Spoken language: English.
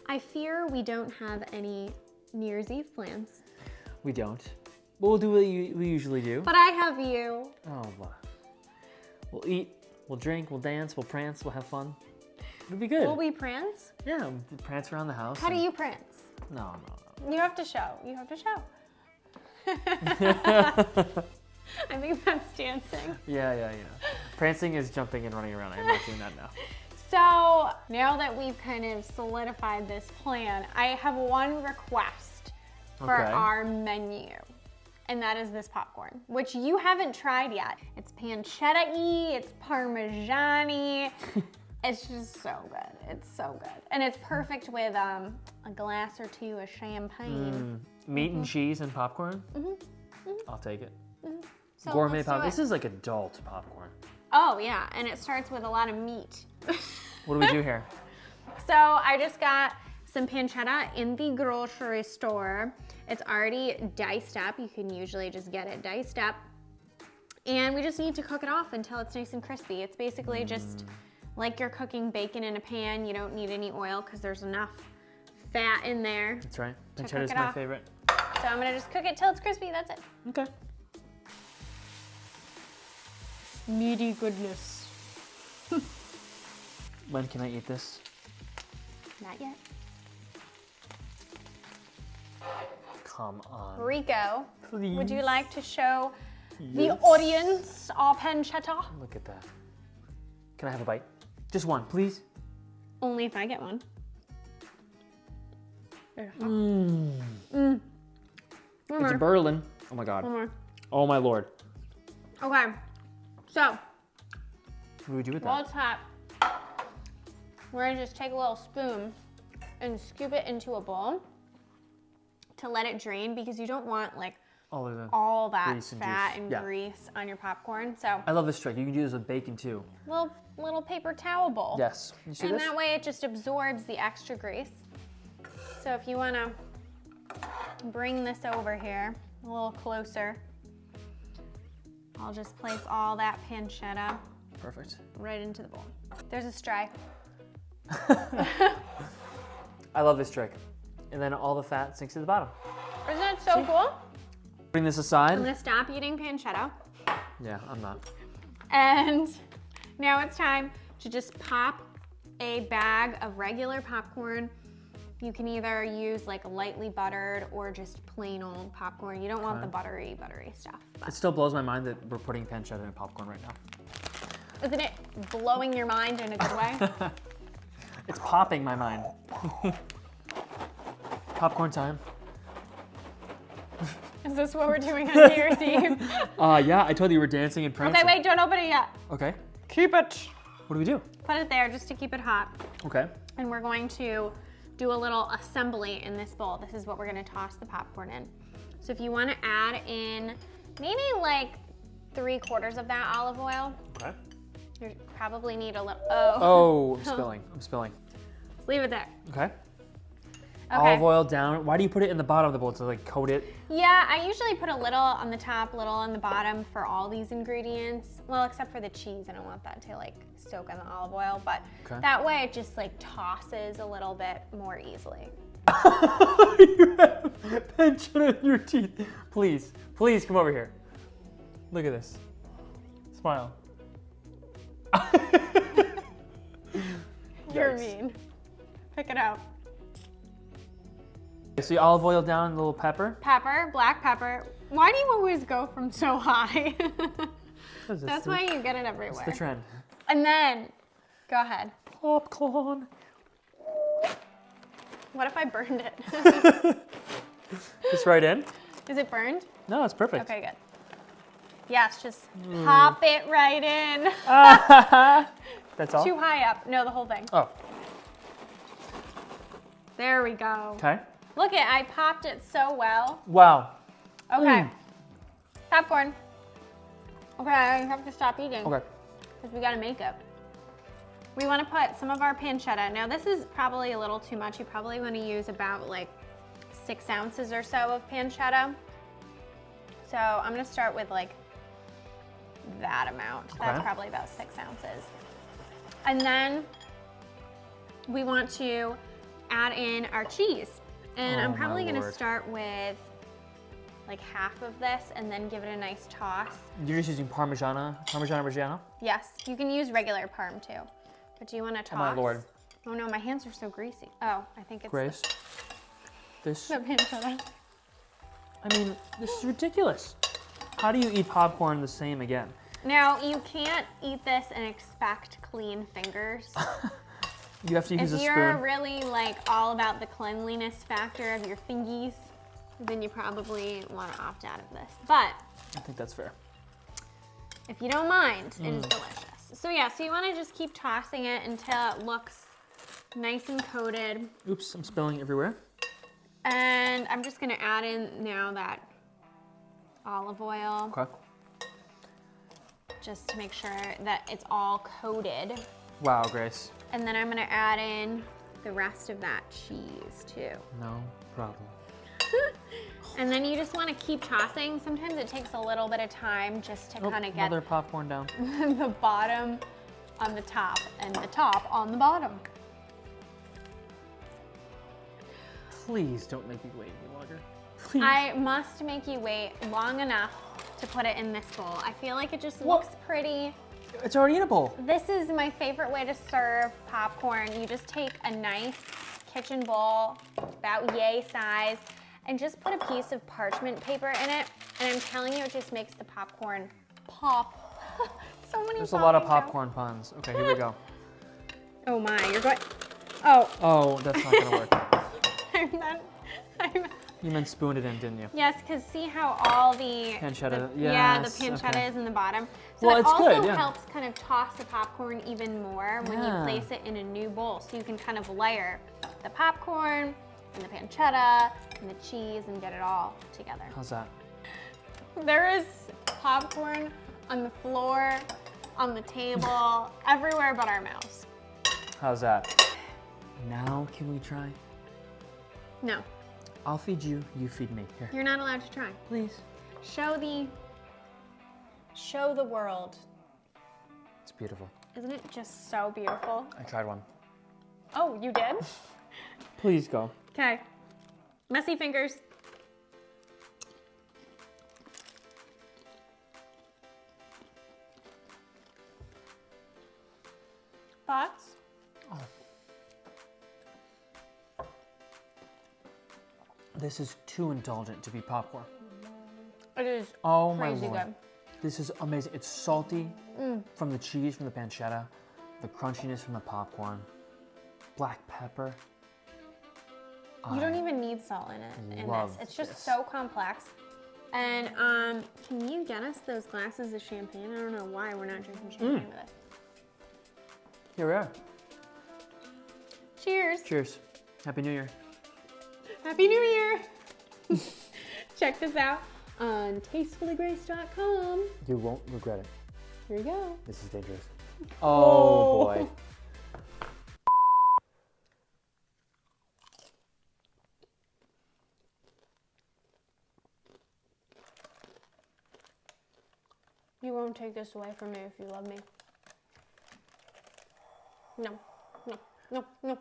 I fear we don't have any New Year's Eve plans. We don't. But we'll do what we usually do. But I have you. Oh, well. We'll eat, we'll drink, we'll dance, we'll prance, we'll have fun. It'll be good. Will we prance? Yeah, we'll prance around the house. How do you prance? No. You have to show. You have to show. I think that's dancing. Yeah. Prancing is jumping and running around. I'm not doing that now. So now that we've kind of solidified this plan, I have one request for our menu. And that is this popcorn, which you haven't tried yet. It's pancetta-y, it's Parmesan-y. It's just so good. It's so good. And it's perfect with a glass or two of champagne. Meat and cheese and popcorn? I'll take it. So Gourmet popcorn. This is like adult popcorn. Oh yeah, and it starts with a lot of meat. What do we do here? So I just got some pancetta in the grocery store. It's already diced up. You can usually just get it diced up. And we just need to cook it off until it's nice and crispy. It's basically just like you're cooking bacon in a pan. You don't need any oil because there's enough fat in there. That's right. Pancetta is my favorite. So I'm gonna just cook it till it's crispy, that's it. Okay. Meaty goodness. When can I eat this? Not yet. Come on. Rico, Please. would you like to show the audience our pancetta? Look at that. Can I have a bite? Just one, please. Only if I get one. It's a Berlin. Oh my God. One more. Oh my Lord. Okay, so What do we do with while that? it's hot, we're gonna just take a little spoon and scoop it into a bowl to let it drain because you don't want like all that grease and fat juice. and Yeah. grease on your popcorn. So I love this trick. You can do this with bacon too. little paper towel bowl. Yes. You see And this? that way it just absorbs the extra grease. So if you wanna bring this over here a little closer, I'll just place all that pancetta Perfect. right into the bowl. There's a stray. I love this trick. And then all the fat sinks to the bottom. Isn't that so cool? Bring this I'm aside. gonna stop eating pancetta. Yeah, I'm not. And now it's time to just pop a bag of regular popcorn. You can either use like lightly buttered or just plain old popcorn. You don't want the buttery stuff. It still blows my mind that we're putting pancetta in popcorn right now. Isn't it blowing your mind in a good way? It's popping my mind. Popcorn time. Is this what we're doing on New Year's Eve? Yeah, I told you we were dancing and prancing. Okay, wait, don't open it yet. Okay. Keep it. What do we do? Put it there just to keep it hot. Okay. And we're going to do a little assembly in this bowl. This is what we're gonna toss the popcorn in. So if you wanna add in maybe like 3/4 of that olive oil. Okay. You probably need a little, Oh, I'm spilling. I'm spilling. Leave it there. Okay. Okay. Olive oil down. Why do you put it in the bottom of the bowl to like coat it? Yeah, I usually put a little on the top, little on the bottom for all these ingredients. Well, except for the cheese. I don't want that to like soak in the olive oil, but that way it just like tosses a little bit more easily. You have pancetta in your teeth. Please, please come over here. Look at this. Smile. You're Yikes. mean. Pick it out. So you olive oil down, a little pepper. Pepper, black pepper. Why do you always go from so high? That's why you get it everywhere. It's the trend. And then, go ahead. Popcorn. What if I burned it? Just right in? Is it burned? No, it's perfect. Okay, good. Yes, just pop it right in. That's all? Too high up. No, the whole thing. Oh. There we go. Okay. Look it, I popped it so well. Wow. Okay. Popcorn. Okay, I have to stop eating. Okay. Because we gotta make it. We wanna put some of our pancetta. Now this is probably a little too much. You probably wanna use about like 6 ounces or so of pancetta. So I'm gonna start with like that amount. That's probably about 6 ounces. And then we want to add in our cheese. And I'm probably my gonna Lord. start with like half of this and then give it a nice toss. You're just using Parmesan Reggiano? Yes, you can use regular Parm too. But do you wanna toss? Oh my Lord. Oh no, my hands are so greasy. Oh, I think it's Grace, this, the pancetta. I mean, this is ridiculous. How do you eat popcorn the same again? Now, you can't eat this and expect clean fingers. You have to use a If spoon. you're really like all about the cleanliness factor of your fingies, then you probably want to opt out of this. But I think that's fair. if you don't mind, it is delicious. So yeah, so you want to just keep tossing it until it looks nice and coated. Oops, I'm spilling everywhere. And I'm just gonna add in now that olive oil, Okay. just to make sure that it's all coated. Wow, Grace. And then I'm gonna add in the rest of that cheese too. No problem. And then you just want to keep tossing. Sometimes it takes a little bit of time just to kind of get Another popcorn down. the bottom on the top and the top on the bottom. Please don't make me wait any longer. Please. I must make you wait long enough to put it in this bowl. I feel like it just looks pretty. It's already in a bowl. This is my favorite way to serve popcorn. You just take a nice kitchen bowl, about yay size, and just put a piece of parchment paper in it. And I'm telling you, it just makes the popcorn pop. So many There's a lot of popping popcorn puns. Okay, here we go. Oh my, you're going, oh, Oh, that's not gonna work. I'm You meant spoon it in, didn't you? yes, because see how all the Pancetta, yeah, the yes, pancetta okay. is in the bottom. So Well, it it's also good, yeah. helps kind of toss the popcorn even more when you Yeah. place it in a new bowl. So you can kind of layer the popcorn and the pancetta and the cheese and get it all together. How's that? There is popcorn on the floor, on the table, everywhere but our mouse. How's that? Now can we try? No, I'll feed you, you feed me. Here. you're not allowed to try. Please. Show the world. It's beautiful. Isn't it just so beautiful? I tried one. Oh, you did? Please go. Okay. Messy fingers. Thoughts? This is too indulgent to be popcorn. It is Oh my crazy Lord. good. This is amazing. It's salty from the cheese, from the pancetta, the crunchiness from the popcorn, black pepper. You don't even need salt in it. In love this. It's just this. so complex. And can you get us those glasses of champagne? I don't know why we're not drinking champagne with it. Here we are. Cheers. Cheers. Happy New Year. Happy New Year. Check this out on tastefullygrace.com. You won't regret it. Here you go. This is dangerous. Oh boy. You won't take this away from me if you love me. No, no, no, no.